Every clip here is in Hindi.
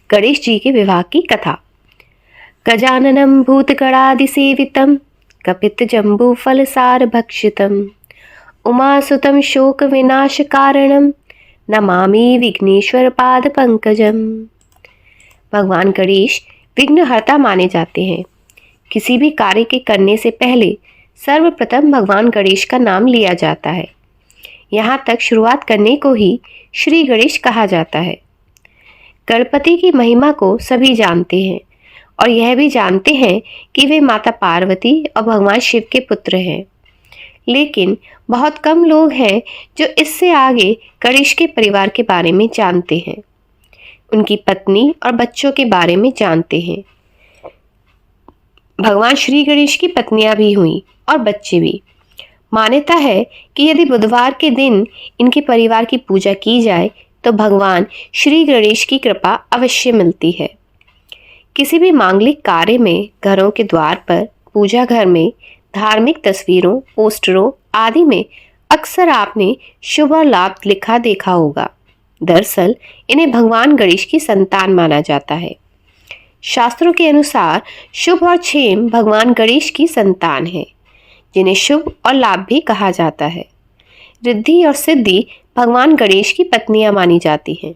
गणेश जी के विवाह की कथा। गजाननं भूतगणादिसेवितं कपितजम्बूफलसारभक्षितम् उमासुतं शोकविनाशकारणं नमामि विघ्नेश्वर पादपंकजम। भगवान गणेश विघ्नहर्ता माने जाते हैं। किसी भी कार्य के करने से पहले सर्वप्रथम भगवान गणेश का नाम लिया जाता है। यहाँ तक शुरुआत करने को ही श्री गणेश कहा जाता है। गणपति की महिमा को सभी जानते हैं और यह भी जानते हैं कि वे माता पार्वती और भगवान शिव के पुत्र हैं, लेकिन बहुत कम लोग हैं जो इससे आगे गणेश के परिवार के बारे में जानते हैं, उनकी पत्नी और बच्चों के बारे में जानते हैं। भगवान श्री गणेश की पत्नियां भी हुई और बच्चे भी। मान्यता है कि यदि बुधवार के दिन इनके परिवार की पूजा की जाए तो भगवान श्री गणेश की कृपा अवश्य मिलती है। किसी भी मांगलिक कार्य में घरों के द्वार पर, पूजा घर में, धार्मिक तस्वीरों, पोस्टरों आदि में अक्सर आपने शुभ और लाभ लिखा देखा होगा। दरअसल इन्हें भगवान गणेश की संतान माना जाता है। शास्त्रों के अनुसार शुभ और क्षेम भगवान गणेश की संतान है, जिन्हें शुभ और लाभ भी कहा जाता है। रिद्धि और सिद्धि भगवान गणेश की पत्नियां मानी जाती हैं।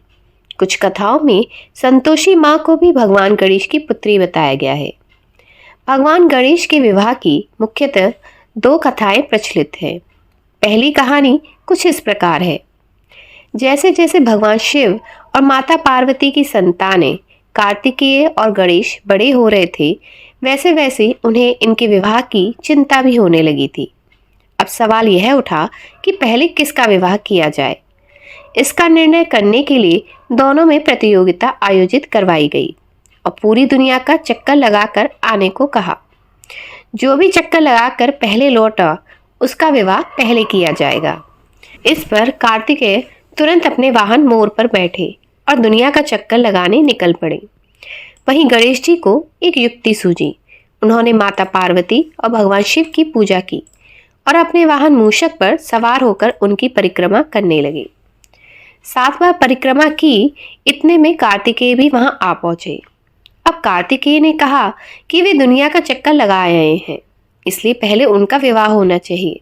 कुछ कथाओं में संतोषी माँ को भी भगवान गणेश की पुत्री बताया गया है। भगवान गणेश के विवाह की मुख्यतः 2 कथाएं प्रचलित हैं। पहली कहानी कुछ इस प्रकार है। जैसे जैसे भगवान शिव और माता पार्वती की संतानें कार्तिकेय और गणेश बड़े हो रहे थे, वैसे वैसे उन्हें इनके विवाह की चिंता भी होने लगी थी। अब सवाल यह उठा कि पहले किसका विवाह किया जाए। इसका निर्णय करने के लिए दोनों में प्रतियोगिता आयोजित करवाई गई और पूरी दुनिया का चक्कर लगाकर आने को कहा। जो भी चक्कर लगाकर पहले लौटा उसका विवाह पहले किया जाएगा। इस पर कार्तिकेय तुरंत अपने वाहन मोर पर बैठे और दुनिया का चक्कर लगाने निकल पड़े। वहीं गणेश जी को एक युक्ति सूझी। उन्होंने माता पार्वती और भगवान शिव की पूजा की और अपने वाहन मूषक पर सवार होकर उनकी परिक्रमा करने लगे। 7 बार परिक्रमा की, इतने में कार्तिकेय भी वहां आ पहुंचे। अब कार्तिकेय ने कहा कि वे दुनिया का चक्कर लगा आए हैं, इसलिए पहले उनका विवाह होना चाहिए।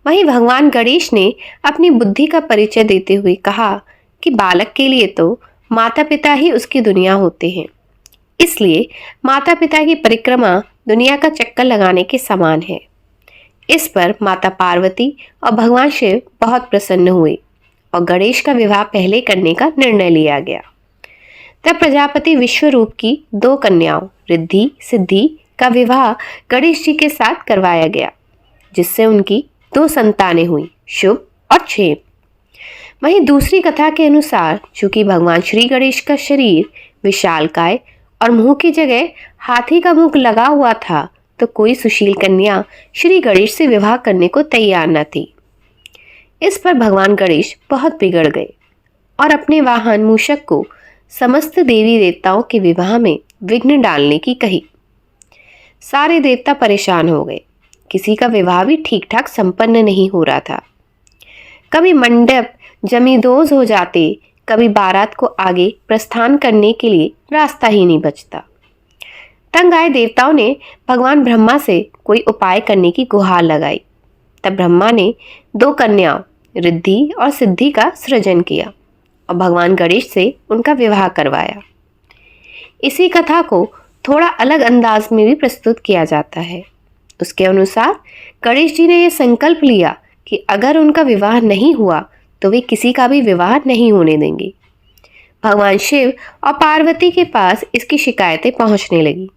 वहीं भगवान गणेश ने अपनी बुद्धि का परिचय देते हुए कहा कि बालक के लिए तो माता पिता ही उसकी दुनिया होते हैं, इसलिए माता पिता की परिक्रमा दुनिया का चक्कर लगाने के समान है। इस पर माता पार्वती और भगवान शिव बहुत प्रसन्न हुए और गणेश का विवाह पहले करने का निर्णय लिया गया। तब प्रजापति विश्वरूप की 2 कन्याओं रिद्धि सिद्धि का विवाह गणेश जी के साथ करवाया गया, जिससे उनकी 2 संतानें हुई, शुभ और क्षेम। वहीं दूसरी कथा के अनुसार चूंकि भगवान श्री गणेश का शरीर विशालकाय और मुंह की जगह हाथी का मुख लगा हुआ था, तो कोई सुशील कन्या श्री गणेश से विवाह करने को तैयार न थी। इस पर भगवान गणेश बहुत बिगड़ गए और अपने वाहन मूषक को समस्त देवी देवताओं के विवाह में विघ्न डालने की कही। सारे देवता परेशान हो गए। किसी का विवाह भी ठीक ठाक संपन्न नहीं हो रहा था। कभी मंडप जमींदोज हो जाते, कभी बारात को आगे प्रस्थान करने के लिए रास्ता ही नहीं बचता। तंग आए देवताओं ने भगवान ब्रह्मा से कोई उपाय करने की गुहार लगाई। तब ब्रह्मा ने 2 कन्याओं रिद्धि और सिद्धि का सृजन किया और भगवान गणेश से उनका विवाह करवाया। इसी कथा को थोड़ा अलग अंदाज में भी प्रस्तुत किया जाता है। उसके अनुसार गणेश जी ने यह संकल्प लिया कि अगर उनका विवाह नहीं हुआ तो वे किसी का भी विवाह नहीं होने देंगे। भगवान शिव और पार्वती के पास इसकी शिकायतें पहुंचने लगी।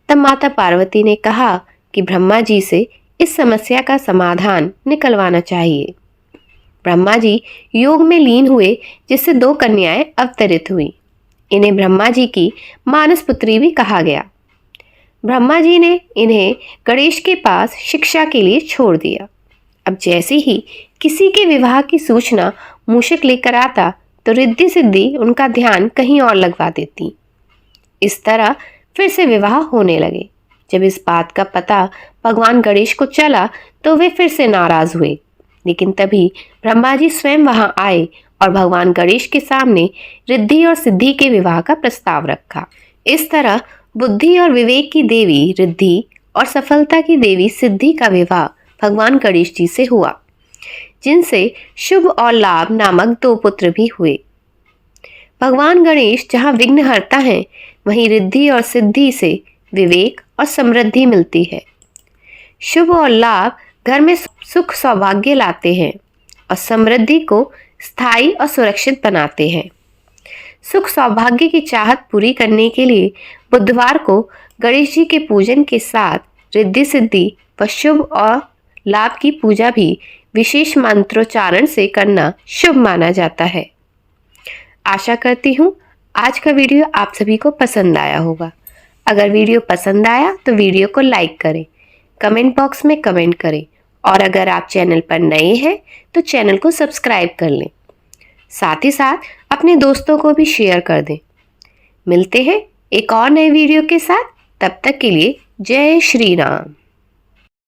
तब माता पार्वती ने कहा कि ब्रह्मा जी से इस समस्या का समाधान निकलवाना चाहिए। ब्रह्मा जी योग में लीन हुए, जिससे 2 कन्याएं अवतरित हुई। इन्हें ब्रह्मा जी की मानस पुत्री भी कहा गया। ब्रह्मा जी ने इन्हें गणेश के पास शिक्षा के लिए छोड़ दिया। अब जैसे ही किसी के विवाह की सूचना मूषक लेकर आता तो रिद्धि सिद्धि उनका ध्यान कहीं और लगवा देती। इस तरह फिर से विवाह होने लगे। जब इस बात का पता भगवान गणेश को चला तो वे फिर से नाराज हुए, लेकिन तभी ब्रह्मा जी स्वयं वहां आए और भगवान गणेश के सामने रिद्धि और सिद्धि के विवाह का प्रस्ताव रखा। इस तरह बुद्धि और विवेक की देवी रिद्धि और सफलता की देवी सिद्धि का विवाह भगवान गणेश जी से हुआ, जिनसे शुभ और लाभ नामक 2 पुत्र भी हुए। भगवान गणेश जहाँ विघ्नहर्ता हैं, वहीं रिद्धि और सिद्धि से विवेक और समृद्धि मिलती है। शुभ और लाभ घर में सुख सौभाग्य लाते हैं और समृद्धि को स्थायी और सुरक्षित बनाते हैं। सुख सौभाग्य की चाहत पूरी करने के लिए बुधवार को गणेश जी के पूजन के साथ रिद्धि सिद्धि व शुभ और लाभ की पूजा भी विशेष मंत्रोच्चारण से करना शुभ माना जाता है। आशा करती हूँ आज का वीडियो आप सभी को पसंद आया होगा। अगर वीडियो पसंद आया तो वीडियो को लाइक करें, कमेंट बॉक्स में कमेंट करें और अगर आप चैनल पर नए हैं तो चैनल को सब्सक्राइब कर लें। साथ ही साथ अपने दोस्तों को भी शेयर कर दें। मिलते हैं एक और नए वीडियो के साथ, तब तक के लिए जय श्री राम।